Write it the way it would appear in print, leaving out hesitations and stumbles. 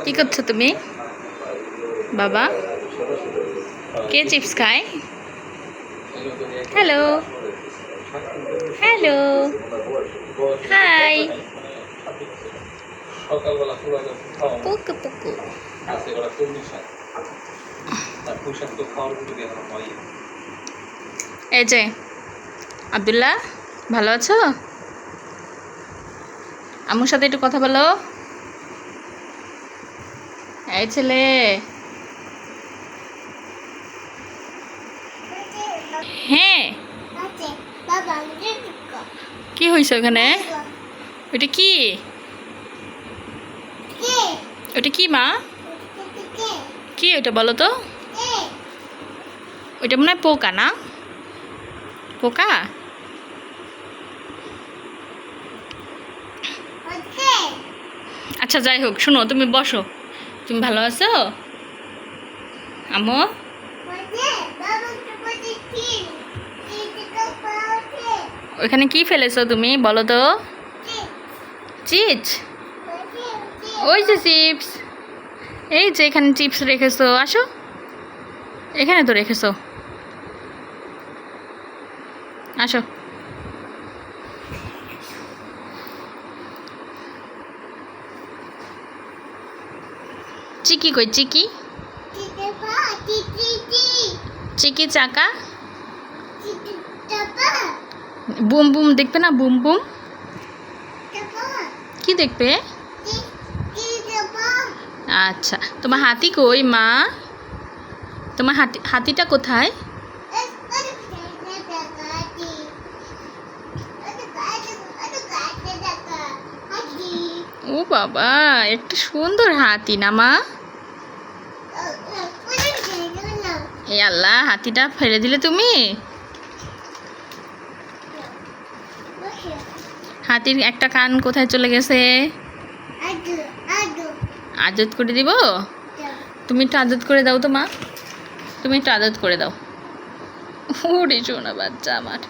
কি করছো তুমি বাবা? কে চিপস খায়? হ্যালো হ্যালো হাই পুকু পুকু। এই যে আব্দুল্লাহ, ভালো আছো? আম্মুর সাথে একটু কথা বলো। এই ছেলে, হ্যাঁ কি হয়েছে ওখানে? ওটা কি? ওটা কি মা? কি ওটা বলো তো? ওইটা মনে হয় পোকা, না? পোকা? আচ্ছা যাই হোক, শোনো, তুমি বসো। তুমি ভালো আছো আম্মু? ওইখানে কি ফেলেছো তুমি বলো তো? চিপস? ওই যে চিপস, এই যে এখানে চিপস রেখেছো, আসো এখানে তো রেখেছো, আসো। চিকি কই? চিকি চিকি চাকা বুম বুম দেখবে না? বুম বুম কি দেখবে? আচ্ছা, তোমার হাতি কই মা? তোমার হাতিটা কোথায়? ও বাবা, একটা সুন্দর হাতি না মা? এই আল্লাহ, হাতিটা ফেলে দিলে তুমি। হাতির একটা কান কোথায় চলে গেছে? আদত করে দিব? তুমি একটু আদত করে দাও তো মা, তুমি একটু আদত করে দাও। ওরে সোনা বাচ্চা আমার।